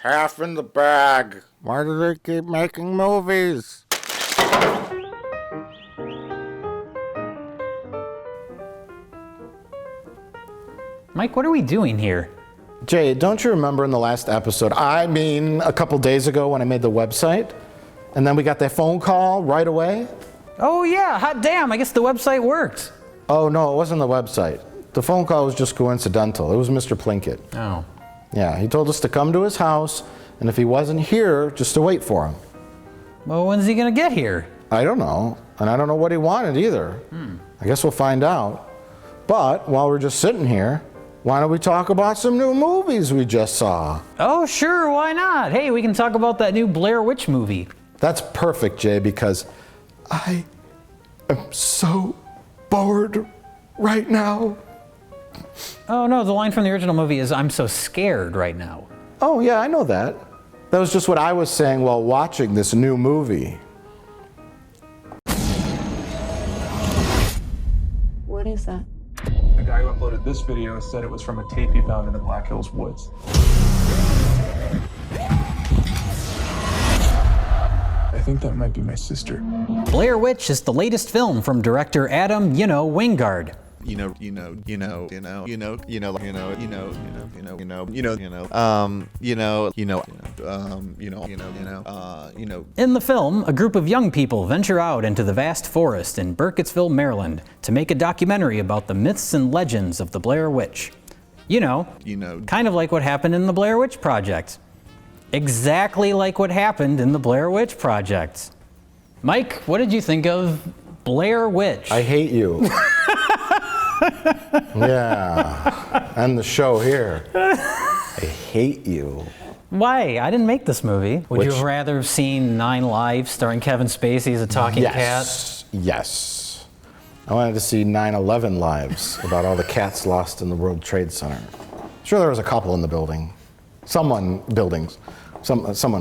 half in the bag. Why do they keep making movies? Mike, what are we doing here? Jay, don't you remember in the last episode, I mean a couple days ago when I made the website, and then we got that phone call right away? Oh yeah, hot damn, I guess the website worked. Oh no, it wasn't the website. The phone call was just coincidental. It was Mr. Plinkett. Oh. Yeah, he told us to come to his house, and if he wasn't here, just to wait for him. Well, when's he gonna get here? I don't know, and I don't know what he wanted either. I guess we'll find out. But while we're just sitting here, why don't we talk about some new movies we just saw? Oh sure, why not? Hey, we can talk about that new Blair Witch movie. That's perfect, Jay, because I am so bored right now. Oh no, the line from the original movie is, "I'm so scared right now." Oh yeah, I know that. That was just what I was saying while watching this new movie. What is that? The guy who uploaded this video said it was from a tape he found in the Black Hills woods. I think that might be my sister. Blair Witch is the latest film from director Adam, Wingard. In the film, a group of young people venture out into the vast forest in Burkittsville, Maryland, to make a documentary about the myths and legends of the Blair Witch. Kind of like what happened in the Blair Witch Project. Exactly like what happened in the Blair Witch Project. Mike, what did you think of Blair Witch? I hate you. Yeah, and the show here. I hate you. Why? I didn't make this movie. Would you Which- have rather have seen 9 Lives starring Kevin Spacey as a talking cat? Yes. I wanted to see 9/11 Lives about all the cats lost in the World Trade Center. Sure, there was a couple in the building. Someone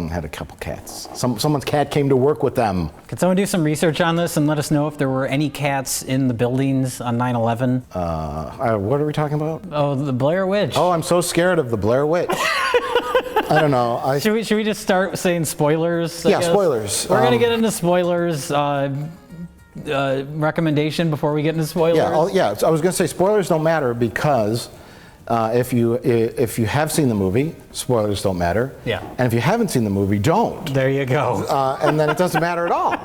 had a couple cats. Someone's cat came to work with them. Could someone do some research on this and let us know if there were any cats in the buildings on 9/11? What are we talking about? Oh, the Blair Witch. Oh, I'm so scared of the Blair Witch. I don't know. Should we just start saying spoilers? I Yeah, guess? spoilers. We're gonna get into spoilers. Recommendation before we get into spoilers. Yeah. I was gonna say spoilers don't matter because if you have seen the movie, spoilers don't matter. Yeah. And if you haven't seen the movie, don't. There you go. And then it doesn't matter at all.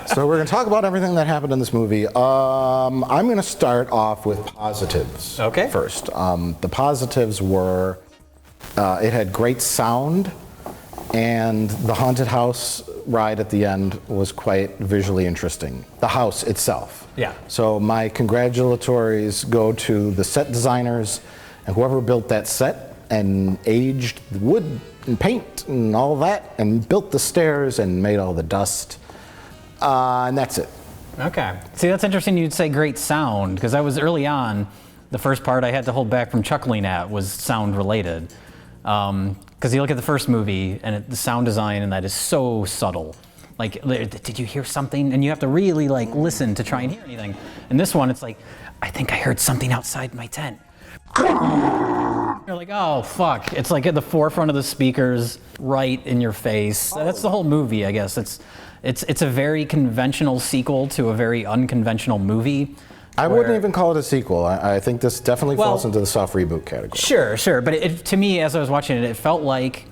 So we're gonna talk about everything that happened in this movie. I'm gonna start off with positives. Okay. First, the positives were it had great sound, and the haunted house ride at the end was quite visually interesting. The house itself. Yeah. So my congratulatories go to the set designers and whoever built that set and aged the wood and paint and all that and built the stairs and made all the dust. And that's it. Okay. See, that's interesting you'd say great sound, because I was early on, the first part I had to hold back from chuckling at was sound related. Because you look at the first movie and the sound design and that is so subtle. Like, did you hear something? And you have to really listen to try and hear anything. And this one, it's like, I think I heard something outside my tent. You're like, oh fuck. It's like at the forefront of the speakers, right in your face. That's the whole movie, I guess. It's a very conventional sequel to a very unconventional movie. I wouldn't even call it a sequel. I think this definitely falls into the soft reboot category. Sure. But to me, as I was watching it, it felt like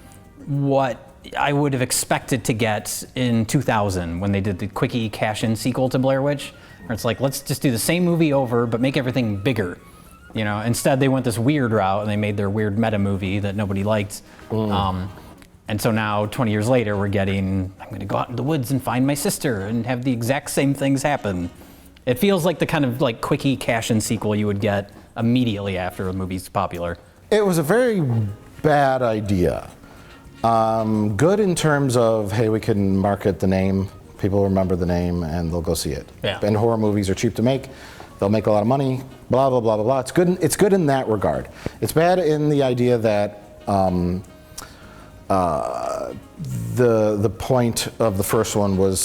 what I would have expected to get in 2000 when they did the quickie cash-in sequel to Blair Witch. Where it's like, let's just do the same movie over, but make everything bigger. Instead they went this weird route and they made their weird meta movie that nobody liked. And so now, 20 years later, we're getting, I'm going to go out in the woods and find my sister and have the exact same things happen. It feels like the kind of quickie cash-in sequel you would get immediately after a movie's popular. It was a very bad idea. Good in terms of, hey, we can market the name, people remember the name, and they'll go see it. Yeah. And horror movies are cheap to make. They'll make a lot of money, blah, blah, blah, blah, blah. It's good in that regard. It's bad in the idea that the point of the first one was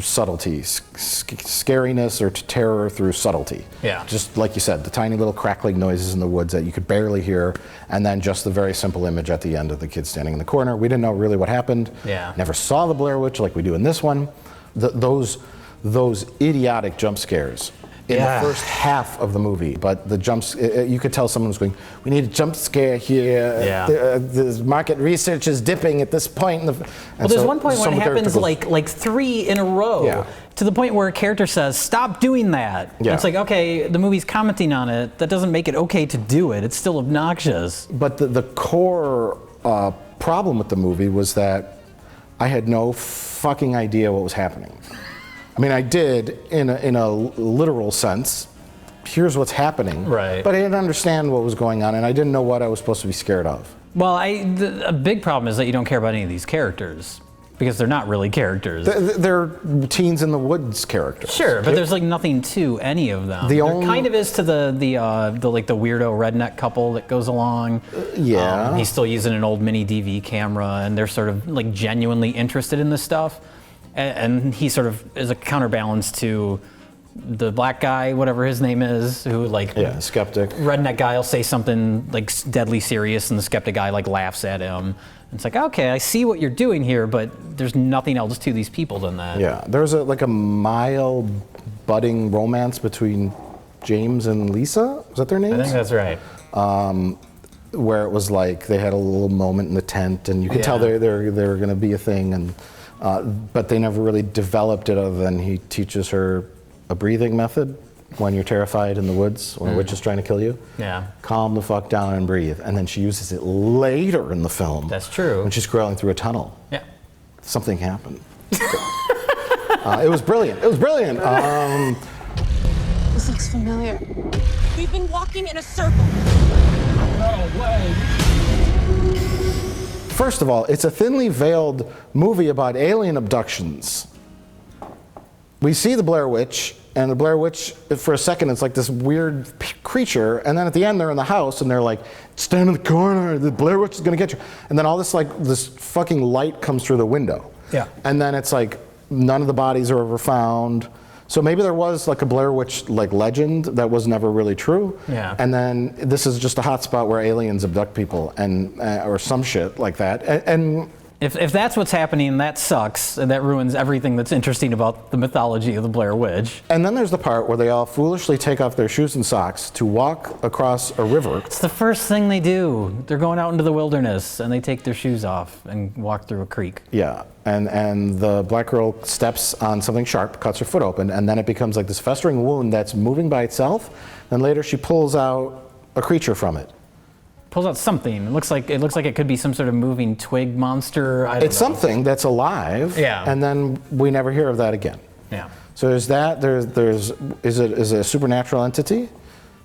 subtlety, scariness or terror through subtlety. Yeah. Just like you said, the tiny little crackling noises in the woods that you could barely hear, and then just the very simple image at the end of the kid standing in the corner. We didn't know really what happened. Yeah. Never saw the Blair Witch like we do in this one. Those idiotic jump scares in the first half of the movie, but the jumps, you could tell someone was going, we need a jump scare here. Yeah. The market research is dipping at this point. Well, there's one point when it happens like 3 in a row. Yeah. To the point where a character says, stop doing that. Yeah. It's like, okay, the movie's commenting on it. That doesn't make it okay to do it. It's still obnoxious. But the core problem with the movie was that I had no fucking idea what was happening. I mean, I did in a literal sense. Here's what's happening. Right. But I didn't understand what was going on, and I didn't know what I was supposed to be scared of. Well, a big problem is that you don't care about any of these characters because they're not really characters. They're teens in the woods characters. Sure, but there's like nothing to any of them. There kind of is to the like the weirdo redneck couple that goes along. Yeah. He's still using an old mini DV camera, and they're sort of like genuinely interested in this stuff. And he sort of is a counterbalance to the black guy, whatever his name is, who like skeptic. Redneck guy will say something like deadly serious, and the skeptic guy like laughs at him. And it's like, okay, I see what you're doing here, but there's nothing else to these people than that. Yeah, there's a mild budding romance between James and Lisa. Is that their names? I think that's right. Where it was like they had a little moment in the tent, and you could tell they're going to be a thing, and but they never really developed it other than he teaches her a breathing method when you're terrified in the woods, when a witch is trying to kill you. Yeah. Calm the fuck down and breathe. And then she uses it later in the film. That's true. When she's crawling through a tunnel. Yeah. Something happened. It was brilliant. It was brilliant. This looks familiar. We've been walking in a circle. No way. First of all, it's a thinly veiled movie about alien abductions. We see the Blair Witch, and the Blair Witch, for a second, it's like this weird creature, and then at the end, they're in the house, and they're like, stand in the corner, the Blair Witch is gonna get you. And then all this fucking light comes through the window. Yeah. And then it's like, none of the bodies are ever found. So maybe there was like a Blair Witch like legend that was never really true. Yeah. And then this is just a hot spot where aliens abduct people and or some shit like that. And If that's what's happening, that sucks, and that ruins everything that's interesting about the mythology of the Blair Witch. and then there's the part where they all foolishly take off their shoes and socks to walk across a river. It's the first thing they do. They're going out into the wilderness, and they take their shoes off and walk through a creek. Yeah. And the black girl steps on something sharp, cuts her foot open, and then it becomes like this festering wound that's moving by itself. And later she pulls out a creature from it. Pulls out something. It looks like it could be some sort of moving twig monster. I don't It's know. something that's alive. Yeah. And then we never hear of that again. Yeah. So there's that. Is it a supernatural entity?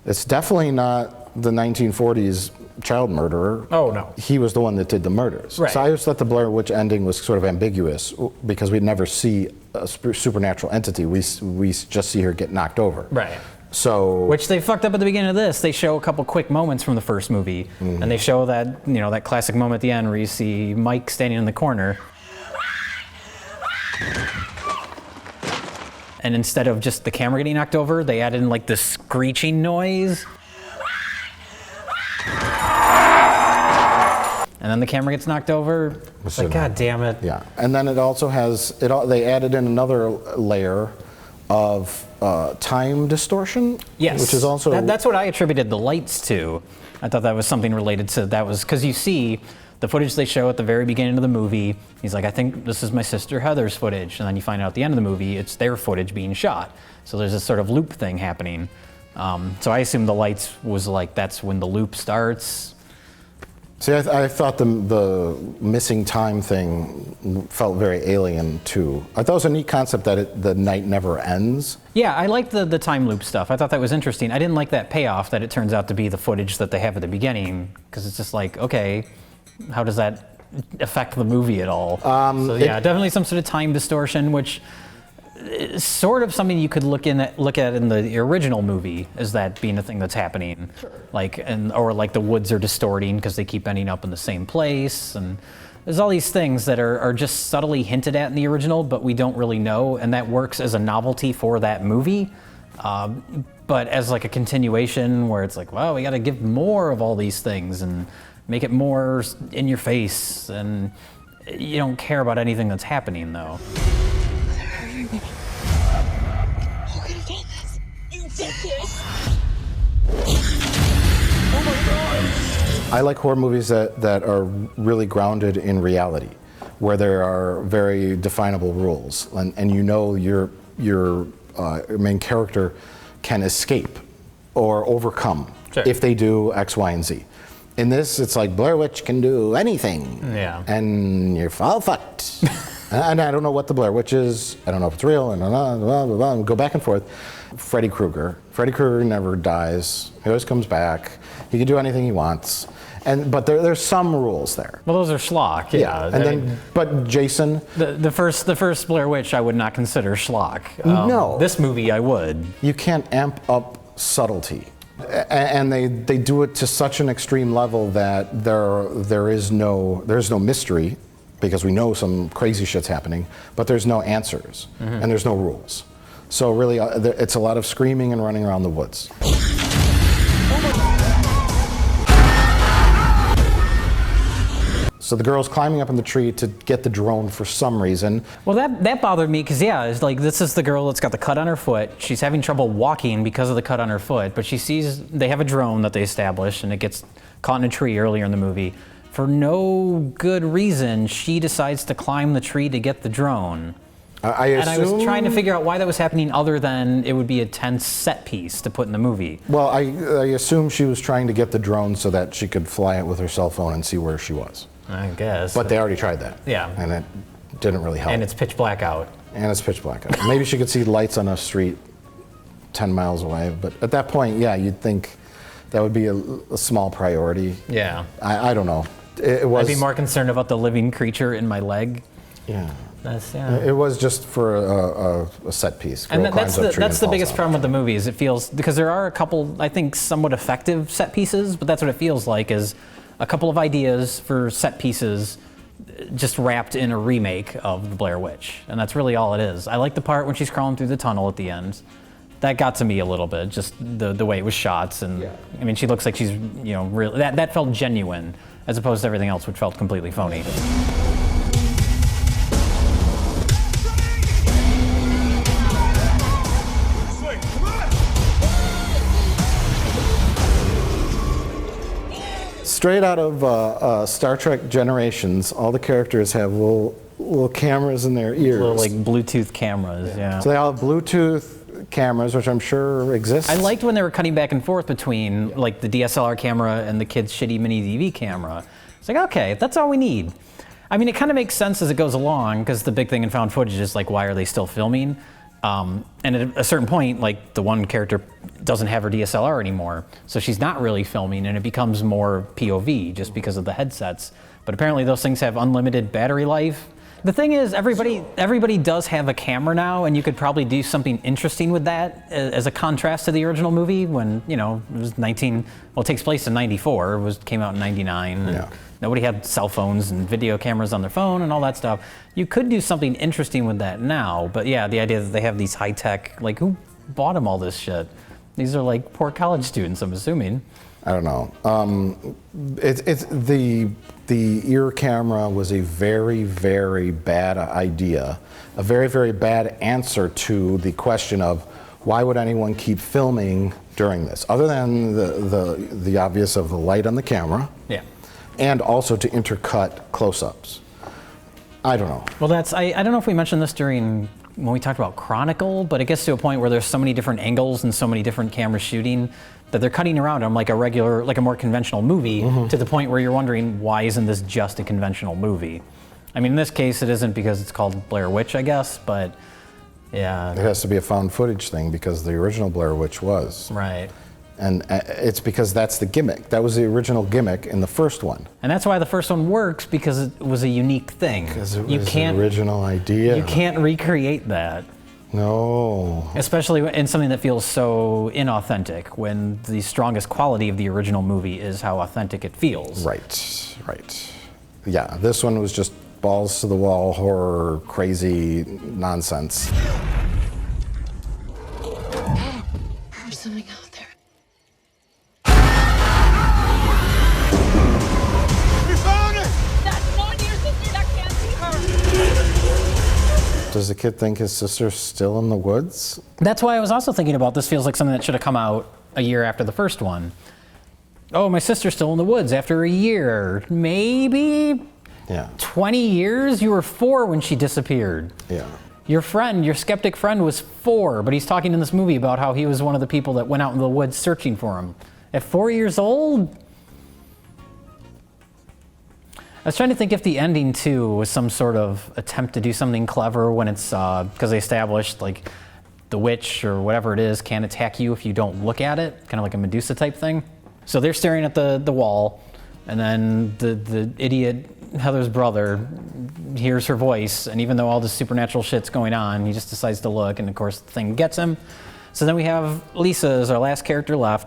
It's definitely not the 1940s child murderer. Oh, no. He was the one that did the murders. Right. So I always thought the Blair Witch ending was sort of ambiguous because we'd never see a supernatural entity. We just see her get knocked over. Right. So Which they fucked up at the beginning of this. They show a couple quick moments from the first movie, and they show that that classic moment at the end where you see Mike standing in the corner. And instead of just the camera getting knocked over, they added in like this screeching noise. And then the camera gets knocked over. It's like, God damn it. yeah, and then it also has they added in another layer of time distortion. Yes. Which is also that's what I attributed the lights to. I thought that was something related to that was because you see the footage they show at the very beginning of the movie. He's like, I think this is my sister Heather's footage, and then you find out at the end of the movie it's their footage being shot. So there's this sort of loop thing happening. So I assume the lights was like that's when the loop starts. See, I thought the missing time thing felt very alien too. I thought it was a neat concept that the night never ends. Yeah, I liked the time loop stuff. I thought that was interesting. I didn't like that payoff that it turns out to be the footage that they have at the beginning, because it's just like, okay, how does that affect the movie at all? So yeah, definitely some sort of time distortion, which is sort of something you could look at in the original movie, as that being a thing that's happening. Sure. Or like the woods are distorting because they keep ending up in the same place, and There's all these things that are just subtly hinted at in the original, but we don't really know, and that works as a novelty for that movie. But as like a continuation where it's like, well, we got to give more of all these things and make it more in your face, and you don't care about anything that's happening though. You could have done this. You did this. I like horror movies that are really grounded in reality, where there are very definable rules, and you know your main character can escape or overcome if they do X, Y, and Z. In this, it's like Blair Witch can do anything, and you're all fucked. And I don't know what the Blair Witch is. I don't know if it's real, and blah, blah, blah, blah, go back and forth. Freddy Krueger never dies. He always comes back. He can do anything he wants. But there's some rules there. Well, those are schlock. Yeah. But Jason. The first Blair Witch I would not consider schlock. No. This movie I would. You can't amp up subtlety, and they do it to such an extreme level that there's no mystery, because we know some crazy shit's happening, but there's no answers and there's no rules. So really, it's a lot of screaming and running around the woods. So the girl's climbing up in the tree to get the drone for some reason. Well, that bothered me because, it's like, this is the girl that's got the cut on her foot. She's having trouble walking because of the cut on her foot, but she sees they have a drone that they establish, and it gets caught in a tree earlier in the movie. For no good reason, she decides to climb the tree to get the drone. And I was trying to figure out why that was happening, other than it would be a tense set piece to put in the movie. Well, I assume she was trying to get the drone so that she could fly it with her cell phone and see where she was. I guess. But they already tried that. Yeah. And it didn't really help. And it's pitch black out. Maybe she could see lights on a street 10 miles away. But at that point, you'd think that would be a small priority. Yeah. I don't know. I'd be more concerned about the living creature in my leg. Yeah. It was just for a set piece. And that's the biggest problem with the movie, is it feels, because there are a couple, I think, somewhat effective set pieces, but that's what it feels like, is a couple of ideas for set pieces just wrapped in a remake of the Blair Witch. And that's really all it is. I like the part when she's crawling through the tunnel at the end. That got to me a little bit, just the way it was shot. And I mean, she looks like she's, really, that felt genuine, as opposed to everything else, which felt completely phony. Straight out of Star Trek Generations, all the characters have little cameras in their ears. Little, like, Bluetooth cameras, yeah. So they all have Bluetooth cameras, which I'm sure exist. I liked when they were cutting back and forth between, like, the DSLR camera and the kid's shitty mini DV camera. It's like, okay, that's all we need. I mean, it kind of makes sense as it goes along, because the big thing in found footage is, like, why are they still filming? And at a certain point, like, the one character doesn't have her DSLR anymore, so she's not really filming, and it becomes more POV just because of the headsets. But apparently those things have unlimited battery life. The thing is, everybody does have a camera now, and you could probably do something interesting with that as a contrast to the original movie, when, it was it takes place in '94, came out in '99. Yeah. Nobody had cell phones and video cameras on their phone and all that stuff. You could do something interesting with that now, but yeah, the idea that they have these high-tech, like, who bought them all this shit? These are like poor college students, I'm assuming. I don't know. The ear camera was a very, very bad idea, a very, very bad answer to the question of why would anyone keep filming during this, other than the obvious of the light on the camera. Yeah. And also to intercut close-ups. I don't know. Well, I don't know if we mentioned this when we talked about Chronicle, but it gets to a point where there's so many different angles and so many different cameras shooting that they're cutting around them like a more conventional movie, to the point where you're wondering, why isn't this just a conventional movie? I mean, in this case, it isn't because it's called Blair Witch, I guess, but yeah. It has to be a found footage thing because the original Blair Witch was. Right. And it's because that's the gimmick. That was the original gimmick in the first one. And that's why the first one works, because it was a unique thing. Because it was the original idea. You can't recreate that. No. Especially in something that feels so inauthentic, when the strongest quality of the original movie is how authentic it feels. Right. Yeah, this one was just balls to the wall, horror, crazy nonsense. There's something out there. That's not your sister. That can't be her. Does the kid think his sister's still in the woods? That's why I was also thinking about this feels like something that should have come out a year after the first one. Oh, my sister's still in the woods after a year. Maybe Yeah. 20 years? You were 4 when she disappeared. Yeah. Your friend, your skeptic friend, was 4, but he's talking in this movie about how he was one of the people that went out in the woods searching for him. At 4 years old? I was trying to think if the ending, too, was some sort of attempt to do something clever when it's, because they established, like, the witch or whatever it is can't attack you if you don't look at it, kind of like a Medusa type thing. So they're staring at the wall, and then the idiot Heather's brother hears her voice, and even though all this supernatural shit's going on, he just decides to look, and of course the thing gets him. So then we have Lisa as our last character left.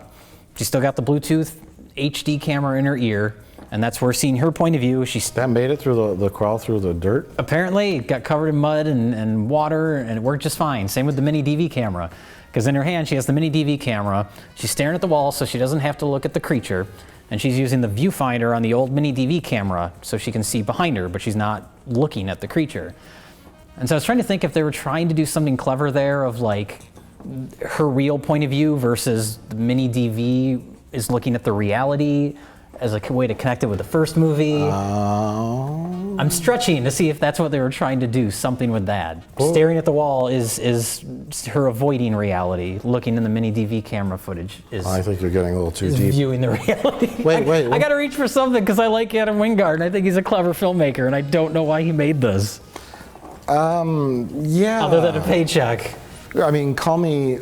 She's still got the Bluetooth HD camera in her ear, and that's where seeing her point of view. She's That made it through the crawl through the dirt? apparently it got covered in mud and water, and it worked just fine. Same with the mini DV camera, because in her hand she has the mini DV camera. She's staring at the wall so she doesn't have to look at the creature, and she's using the viewfinder on the old mini DV camera so she can see behind her, but she's not looking at the creature. And so I was trying to think if they were trying to do something clever there of like her real point of view versus the mini DV is looking at the reality as a way to connect it with the first movie. I'm stretching to see if that's what they were trying to do, something with that. Staring at the wall is her avoiding reality. Looking in the mini DV camera footage is I think you're getting a little too deep. viewing the reality. Wait. I gotta reach for something because I like Adam Wingard and I think he's a clever filmmaker and I don't know why he made this. Yeah. Other than a paycheck. I mean, call me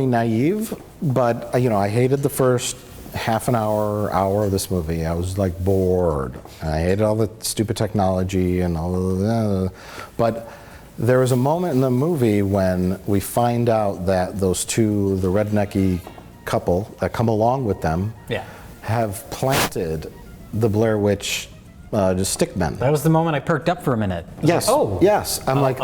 naive, but I hated the first half an hour of this movie. I was like bored. I hated all the stupid technology and all of that. But there was a moment in the movie when we find out that those two, the rednecky couple that come along with them, have planted the Blair Witch just stickmen. That was the moment I perked up for a minute. Yes. Oh. Yes. I'm like,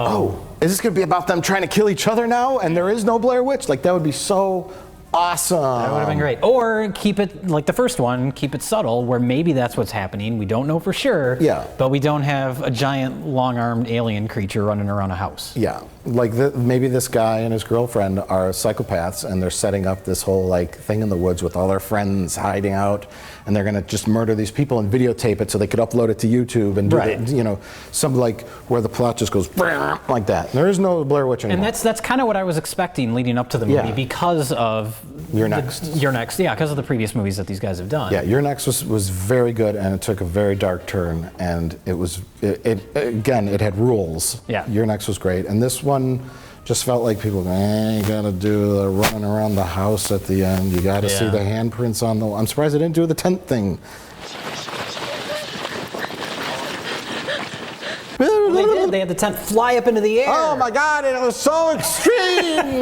is this going to be about them trying to kill each other now? And there is no Blair Witch? Like, that would be so awesome. That would have been great. Or keep it, like the first one, keep it subtle, where maybe that's what's happening. We don't know for sure. Yeah. But we don't have a giant, long-armed alien creature running around a house. Yeah. Like, maybe this guy and his girlfriend are psychopaths, and they're setting up this whole, like, thing in the woods with all their friends hiding out, and they're going to just murder these people and videotape it so they could upload it to YouTube and do some, like, where the plot just goes like that. There is no Blair Witch anymore. And that's kind of what I was expecting leading up to the movie because of You're Next. You're Next, yeah, because of the previous movies that these guys have done. Yeah, You're Next was very good, and it took a very dark turn, and it had rules. Yeah. You're Next was great, and this one just felt like people going, you gotta do the running around the house at the end. You gotta see the handprints on the wall. I'm surprised they didn't do the tent thing. Well, they did. They had the tent fly up into the air. Oh my God, it was so extreme!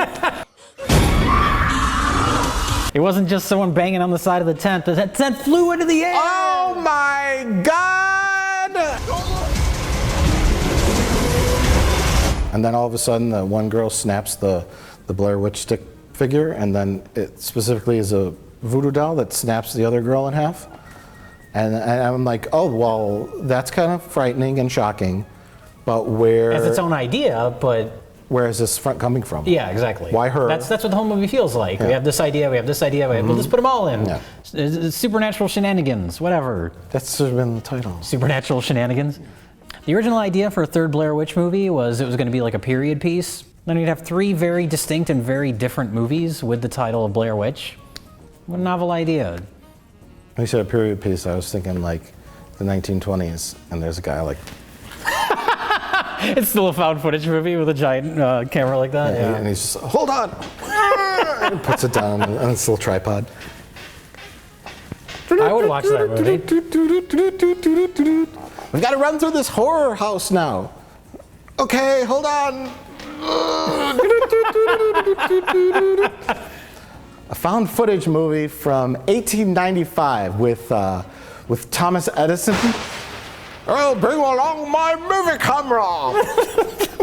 It wasn't just someone banging on the side of the tent. The tent flew into the air. Oh my God! And then all of a sudden, the one girl snaps the Blair Witch stick figure, and then it specifically is a voodoo doll that snaps the other girl in half. And I'm like, oh, well, that's kind of frightening and shocking, but where... It's its own idea, but... Where is this coming from? Yeah, exactly. Why her? That's what the whole movie feels like. Yeah. We have this idea, we'll just put them all in. Yeah. It's supernatural shenanigans, whatever. That should have been the title. Supernatural shenanigans. The original idea for a third Blair Witch movie was it was going to be like a period piece. Then you'd have 3 very distinct and very different movies with the title of Blair Witch. What a novel idea. When you said a period piece, I was thinking like the 1920s, and there's a guy like... It's still a found footage movie with a giant camera like that. Yeah. And he's just, hold on! And puts it down on this little tripod. I would watch that movie. We've got to run through this horror house now. Okay, hold on. A found footage movie from 1895 with Thomas Edison. I'll bring along my movie camera.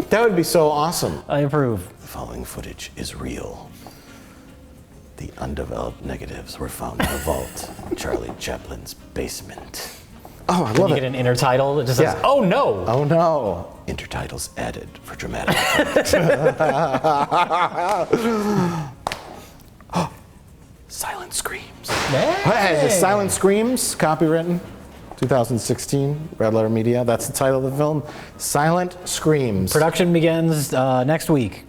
That would be so awesome. I approve. The following footage is real. The undeveloped negatives were found in a vault in Charlie Chaplin's basement. Oh, I Can love you it. get an intertitle that just says, Yeah. "Oh no"? Oh no. Intertitles added for dramatic effect. Silent Screams. Hey, the Silent Screams, copywritten, 2016, Red Letter Media. That's the title of the film. Silent Screams. Production begins next week.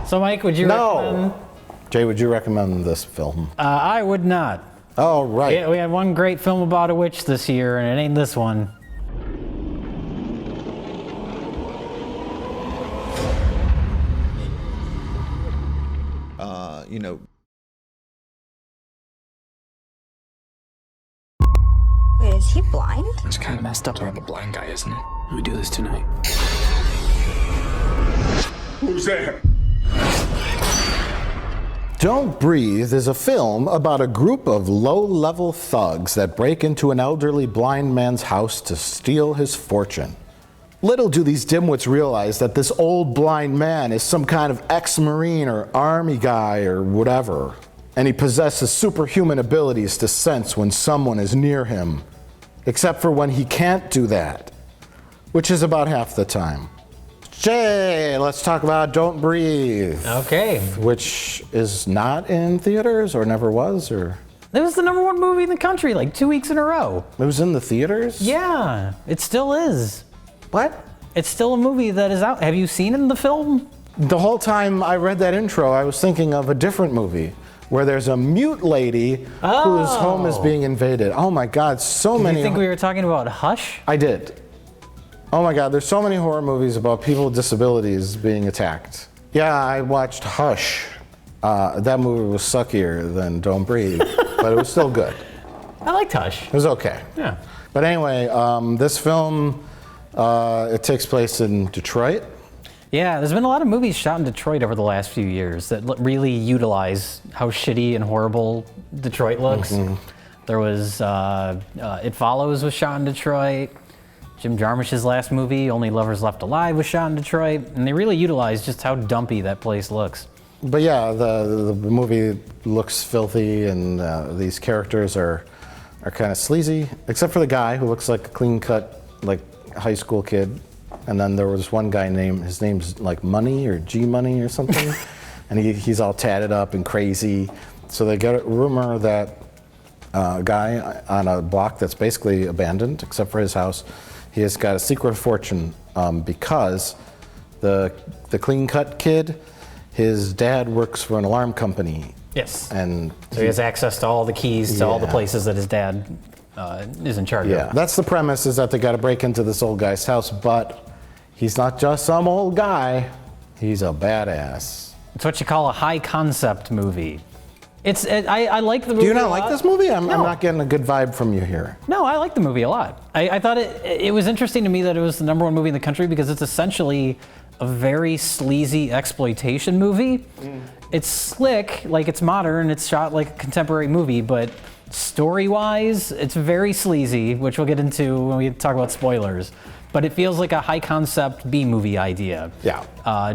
So, Mike, would you recommend? No. Jay, would you recommend this film? I would not. Oh, right. Yeah, we had one great film about a witch this year, and it ain't this one. You know, Wait, is he blind? It's kind of messed up around the blind guy, isn't it? We do this tonight. Who's there? Don't Breathe is a film about a group of low-level thugs that break into an elderly blind man's house to steal his fortune. Little do these dimwits realize that this old blind man is some kind of ex-Marine or Army guy or whatever, and he possesses superhuman abilities to sense when someone is near him, except for when he can't do that, which is about half the time. Jay, let's talk about Don't Breathe. Okay. Which is not in theaters or never was, or? It was the #1 movie in the country like 2 weeks in a row. It was in the theaters? Yeah, it still is. What? It's still a movie that is out. Have you seen the film? The whole time I read that intro, I was thinking of a different movie where there's a mute lady whose home is being invaded. Oh my God, so many. You think we were talking about Hush? I did. Oh my God, there's so many horror movies about people with disabilities being attacked. Yeah, I watched Hush. That movie was suckier than Don't Breathe, but it was still good. I liked Hush. It was okay. Yeah. But anyway, this film, it takes place in Detroit. Yeah, there's been a lot of movies shot in Detroit over the last few years that really utilize how shitty and horrible Detroit looks. Mm-hmm. There was It Follows was shot in Detroit. Jim Jarmusch's last movie, Only Lovers Left Alive, was shot in Detroit, and they really utilize just how dumpy that place looks. But yeah, the movie looks filthy, and these characters are kind of sleazy, except for the guy who looks like a clean-cut, like high school kid. And then there was one guy his name's like Money or G Money or something, and he's all tatted up and crazy. So they get a rumor that guy on a block that's basically abandoned, except for his house, he has got a secret fortune because the clean-cut kid, his dad works for an alarm company. Yes. And So he has access to all the keys to all the Yeah. places that his dad is in charge yeah, of. that's the premise, is that they got to break into this old guy's house, but he's not just some old guy, he's a badass. It's what you call a high concept movie. I like the movie. Do you not a like lot. this movie? I'm No. not getting a good vibe from you here. No, I like the movie a lot. I thought it was interesting to me that it was the #1 movie in the country because it's essentially a very sleazy exploitation movie. It's slick, like it's modern, it's shot like a contemporary movie, but story-wise, it's very sleazy, which we'll get into when we talk about spoilers. But it feels like a high-concept B-movie idea. Yeah.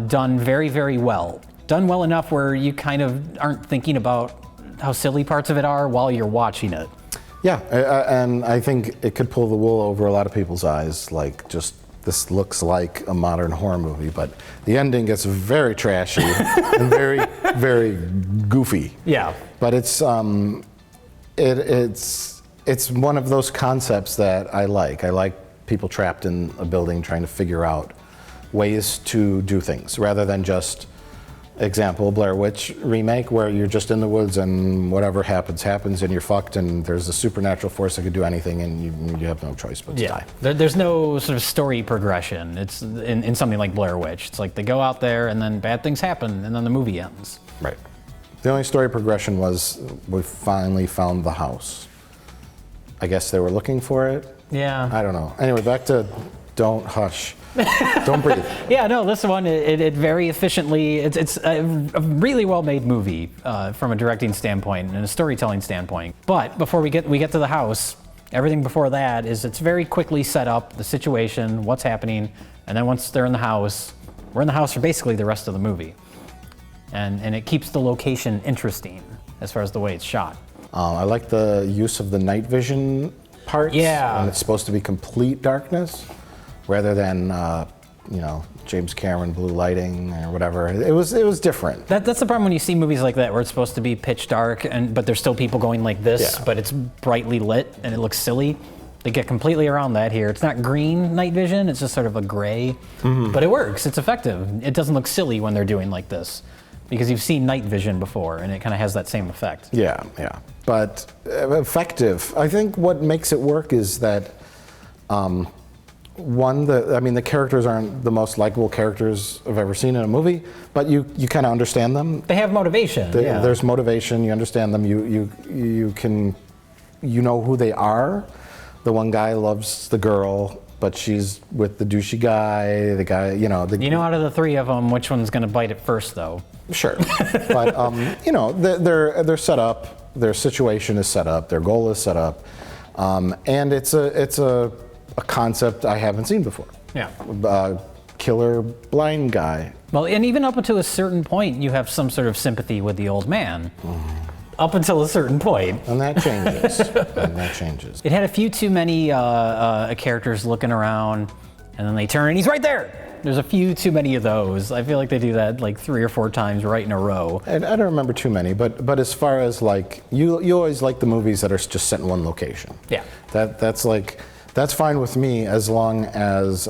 Done very, very well. Done well enough where you kind of aren't thinking about how silly parts of it are while you're watching it. Yeah, and I think it could pull the wool over a lot of people's eyes, like just this looks like a modern horror movie, but the ending gets very trashy and very, very goofy. Yeah. But it's one of those concepts that I like. I like people trapped in a building trying to figure out ways to do things rather than just, example, Blair Witch remake, where you're just in the woods and whatever happens and you're fucked, and there's a supernatural force that could do anything, and you have no choice but to die. There's no sort of story progression. It's in something like Blair Witch. It's like they go out there and then bad things happen and then the movie ends. Right. The only story progression was we finally found the house. I guess they were looking for it. Yeah. I don't know. Anyway, back to Don't Hush. Don't breathe. Yeah, no, this one, it very efficiently, it's a really well-made movie from a directing standpoint and a storytelling standpoint. But before we get to the house, everything before that is it's very quickly set up, the situation, what's happening, and then once they're in the house, we're in the house for basically the rest of the movie. And it keeps the location interesting as far as the way it's shot. I like the use of the night vision parts. Yeah. And it's supposed to be complete darkness rather than, James Cameron blue lighting or whatever. It was different. That's the problem when you see movies like that where it's supposed to be pitch dark, but there's still people going like this, Yeah. but it's brightly lit and it looks silly. They get completely around that here. It's not green night vision, it's just sort of a gray, but it works, it's effective. It doesn't look silly when they're doing like this because you've seen night vision before and it kind of has that same effect. Yeah. But effective. I think what makes it work is that, the characters aren't the most likable characters I've ever seen in a movie, but you kind of understand them. They have motivation. There's motivation, you understand them, you know who they are. The one guy loves the girl, but she's with the douchey guy, the guy, out of the three of them, which one's going to bite it first, though? Sure, but they're set up. Their situation is set up. Their goal is set up, and it's a concept I haven't seen before. Yeah. Killer blind guy. Well, and even up until a certain point, you have some sort of sympathy with the old man. Up until a certain point. And that changes. It had a few too many characters looking around, and then they turn, and he's right there. There's a few too many of those. I feel like they do that like 3 or 4 times right in a row. And I don't remember too many, but as far as like, you always like the movies that are just set in one location. Yeah. That's fine with me as long as,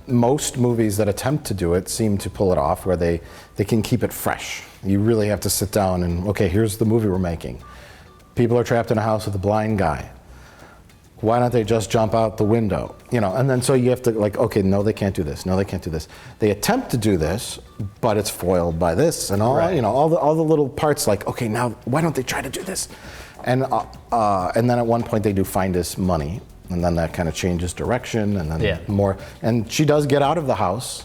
most movies that attempt to do it seem to pull it off where they can keep it fresh. You really have to sit down and, okay, here's the movie we're making. People are trapped in a house with a blind guy. Why don't they just jump out the window? And then so you have to okay, no, they can't do this. No, they can't do this. They attempt to do this, but it's foiled by this and all, Right. all the little parts like, okay, now why don't they try to do this? And then at one point they do find his money, and then that kind of changes direction, and then more. And she does get out of the house,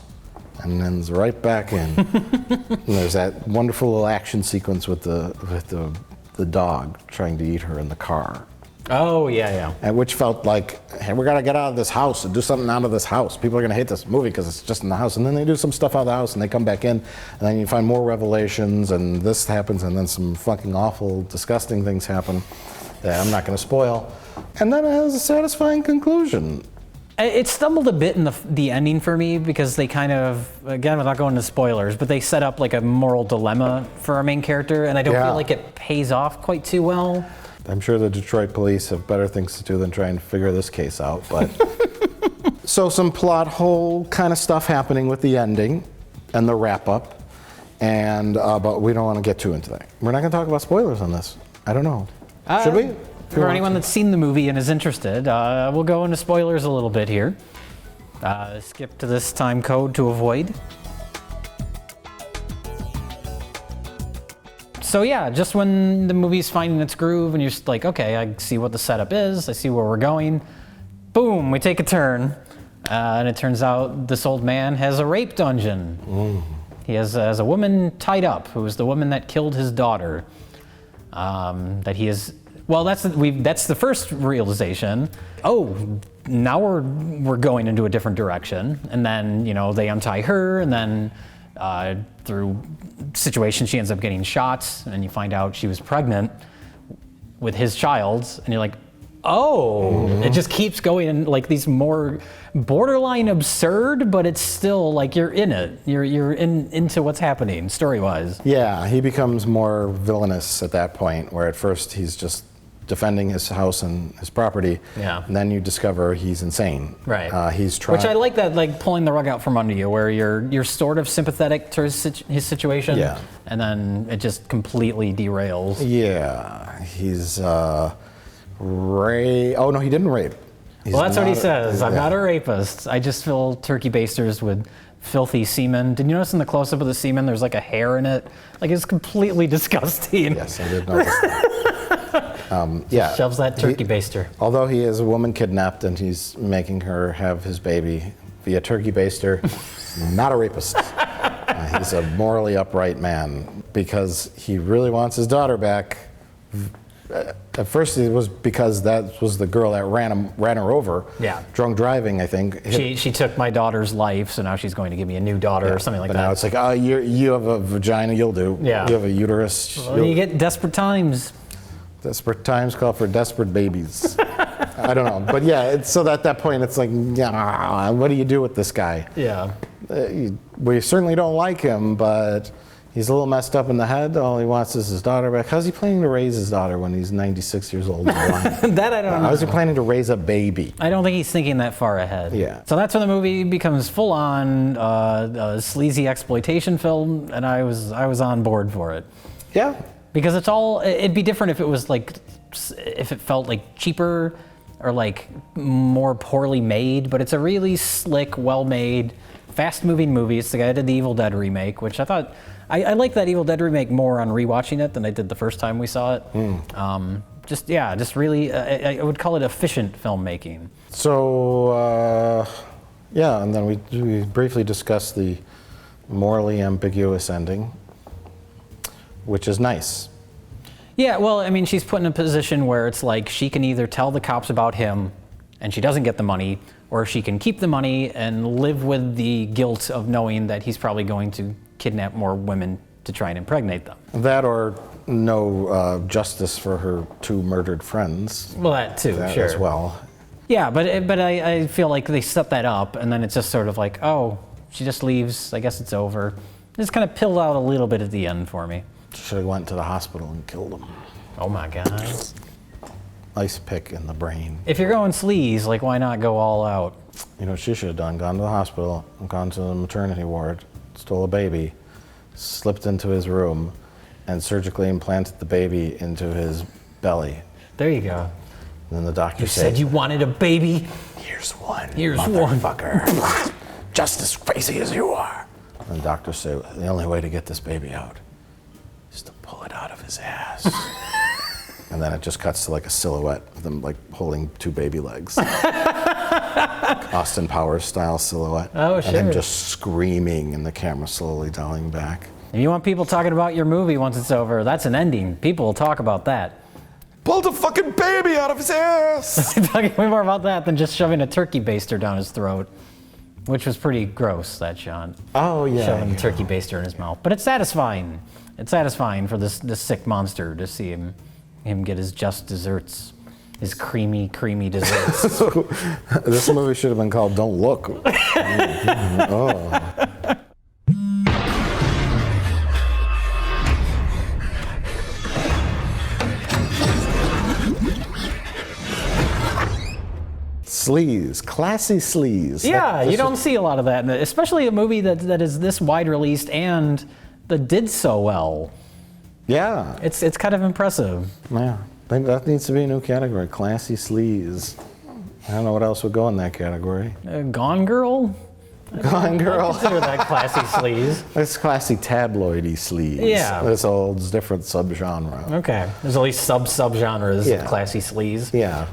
and then is right back in. And there's that wonderful little action sequence with the dog trying to eat her in the car. Oh, yeah. And which felt like, hey, we gotta get out of this house and do something out of this house. People are gonna hate this movie because it's just in the house. And then they do some stuff out of the house and they come back in, and then you find more revelations, and this happens, and then some fucking awful, disgusting things happen that I'm not gonna spoil. And then it has a satisfying conclusion. It stumbled a bit in the ending for me because they kind of, again, without going into spoilers, but they set up like a moral dilemma for our main character, and I don't feel like it pays off quite too well. I'm sure the Detroit police have better things to do than try and figure this case out, but... So some plot hole kind of stuff happening with the ending and the wrap-up, and but we don't want to get too into that. We're not going to talk about spoilers on this. I don't know. Should we? For anyone that's seen the movie and is interested, we'll go into spoilers a little bit here. Skip to this time code to avoid. So yeah, just when the movie's finding its groove and you're just like, okay, I see what the setup is, I see where we're going, boom, we take a turn, and it turns out this old man has a rape dungeon. He has a woman tied up, who is the woman that killed his daughter. That he is, well, that's the first realization. Oh, now we're going into a different direction, and then they untie her, and then through situations she ends up getting shot, and you find out she was pregnant with his child, and you're like, oh, it just keeps going in like these more borderline absurd, but it's still like you're in it. You're into what's happening story-wise. Yeah, he becomes more villainous at that point, where at first he's just defending his house and his property. Yeah. And then you discover he's insane. Right. He's trying. Which I like that, like pulling the rug out from under you, where you're sort of sympathetic to his situation. Yeah. And then it just completely derails. Yeah, he's Oh no, he didn't rape. Well, that's what he says. I'm not a rapist. I just fill turkey basters with filthy semen. Did you notice in the close-up of the semen, there's like a hair in it? Like, it's completely disgusting. Yes, I did notice that. Yeah. Shoves that turkey baster. Although he has a woman kidnapped and he's making her have his baby via turkey baster, not a rapist. He's a morally upright man because he really wants his daughter back. At first it was because that was the girl that ran her over. Yeah. Drunk driving, I think. She took my daughter's life, so now she's going to give me a new daughter or something like but that. now it's like, oh, you have a vagina, you'll do. Yeah. You have a uterus. Well, you get desperate times. Desperate times call for desperate babies. I don't know. But yeah, so at that point, it's like, yeah, what do you do with this guy? Yeah. We certainly don't like him, but he's a little messed up in the head. All he wants is his daughter back. How's he planning to raise his daughter when he's 96 years old? That I don't know. How's he planning to raise a baby? I don't think he's thinking that far ahead. Yeah. So that's when the movie becomes full-on sleazy exploitation film, and I was on board for it. Yeah. Because it'd be different if it was like, if it felt like cheaper or like more poorly made, but it's a really slick, well-made, fast-moving movie. It's the guy who did the Evil Dead remake, which I thought, I like that Evil Dead remake more on rewatching it than I did the first time we saw it. Just really, I would call it efficient filmmaking. So, yeah, and then we briefly discussed the morally ambiguous ending, which is nice. Yeah, well, I mean, she's put in a position where it's like she can either tell the cops about him and she doesn't get the money, or she can keep the money and live with the guilt of knowing that he's probably going to kidnap more women to try and impregnate them. That or no justice for her two murdered friends. Well, that too, That sure. as well. Yeah, but I feel like they set that up, and then it's just sort of like, oh, she just leaves, I guess it's over. Just kind of pilled out a little bit at the end for me. Should have went to the hospital and killed him. Oh my God. Ice pick in the brain. If you're going sleaze, like, why not go all out? You know what she should have done? Gone to the hospital, gone to the maternity ward, stole a baby, slipped into his room, and surgically implanted the baby into his belly. There you go. And then the doctor You said you wanted a baby. "Here's one, Here's one. motherfucker. Just as crazy as you are." And the doctor said, the only way to get this baby out is to pull it out of his ass. And then it just cuts to like a silhouette of them like holding two baby legs. Austin Powers style silhouette. Oh, sure. And him just screaming and the camera slowly dialing back. If you want people talking about your movie once it's over, that's an ending. People will talk about that. Pulled a fucking baby out of his ass! Talking way more about that than just shoving a turkey baster down his throat, which was pretty gross, that shot. Oh, yeah. Shoving the turkey baster in his mouth. But it's satisfying. It's satisfying for this sick monster to see him get his just desserts. His creamy desserts. This movie should have been called Don't Look. Oh. Sleaze, classy sleaze. Yeah, you don't see a lot of that, especially a movie that is this wide released and that did so well. Yeah. It's kind of impressive. Yeah. I think that needs to be a new category, classy sleaze. I don't know what else would go in that category. Gone Girl? Gone Girl. Consider that classy sleaze. It's classy tabloidy sleaze. Yeah. It's all different subgenre. Okay. There's at least subgenres Yeah. of classy sleaze. Yeah.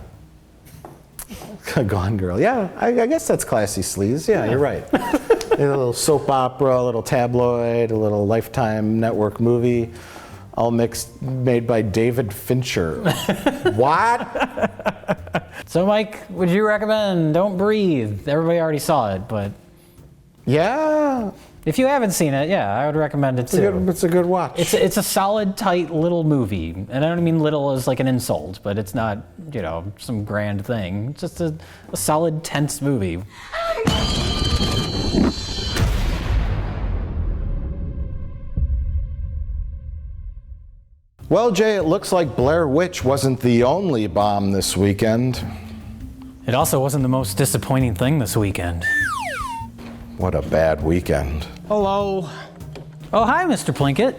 Gone Girl. Yeah, I guess that's classy sleaze. Yeah, you're right. A little soap opera, a little tabloid, a little Lifetime network movie, all mixed, made by David Fincher. What? So, Mike, would you recommend Don't Breathe? Everybody already saw it, but Yeah. if you haven't seen it, yeah, I would recommend it too. It's a good watch. It's a solid, tight little movie. And I don't mean little as like an insult, but it's not, some grand thing. It's just a solid, tense movie. Well, Jay, it looks like Blair Witch wasn't the only bomb this weekend. It also wasn't the most disappointing thing this weekend. What a bad weekend. Hello. Oh, hi, Mr. Plinkett.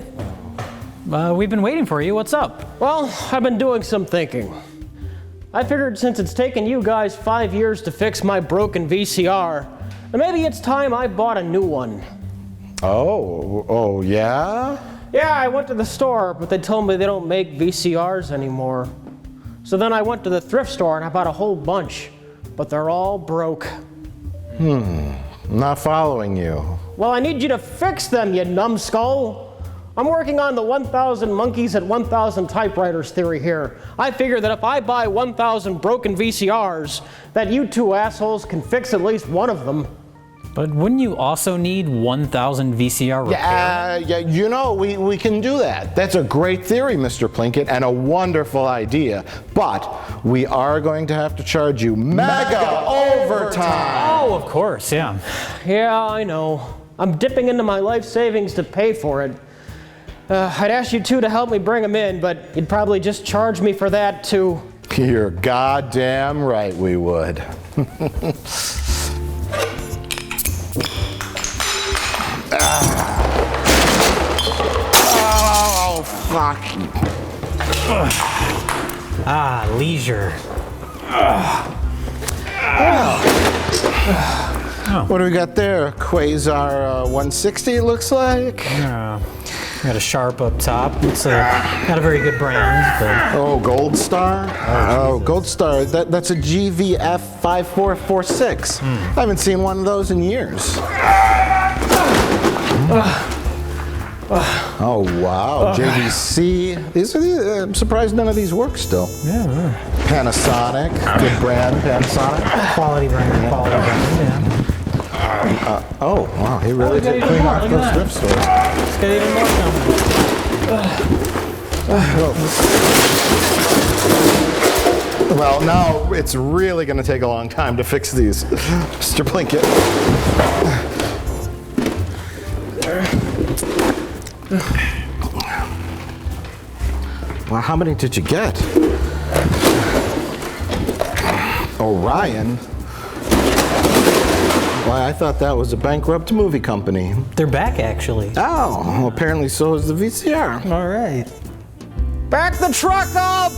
We've been waiting for you. What's up? Well, I've been doing some thinking. I figured since it's taken you guys 5 years to fix my broken VCR, then maybe it's time I bought a new one. Oh, yeah? Yeah, I went to the store, but they told me they don't make VCRs anymore. So then I went to the thrift store and I bought a whole bunch, but they're all broke. Not following you. Well, I need you to fix them, you numbskull. I'm working on the 1,000 monkeys at 1,000 typewriters theory here. I figure that if I buy 1,000 broken VCRs, that you two assholes can fix at least one of them. But wouldn't you also need 1,000 VCR repair? Yeah, you know, we can do that. That's a great theory, Mr. Plinkett, and a wonderful idea. But we are going to have to charge you mega overtime. Oh, of course, yeah. Yeah, I know. I'm dipping into my life savings to pay for it. I'd ask you two to help me bring them in, but you'd probably just charge me for that too. You're goddamn right we would. Oh, fuck. Ah, leisure. What do we got there? Quasar 160, it looks like. Got a Sharp up top. It's not a very good brand, but Oh, Gold Star? Oh, Gold Star. That's a GVF 5446. I haven't seen one of those in years. Oh, wow. JVC. I'm surprised none of these work still. yeah, Panasonic. Good brand, Panasonic. quality brand, yeah. Oh, wow. He really did even clean more. up Look those at thrift stores. It's got even more coming. Well, now it's really going to take a long time to fix these, Mr. Plinkett. Well, how many did you get? Orion? Why, I thought that was a bankrupt movie company. They're back, actually. Oh, well, apparently so is the VCR. All right. Back the truck up!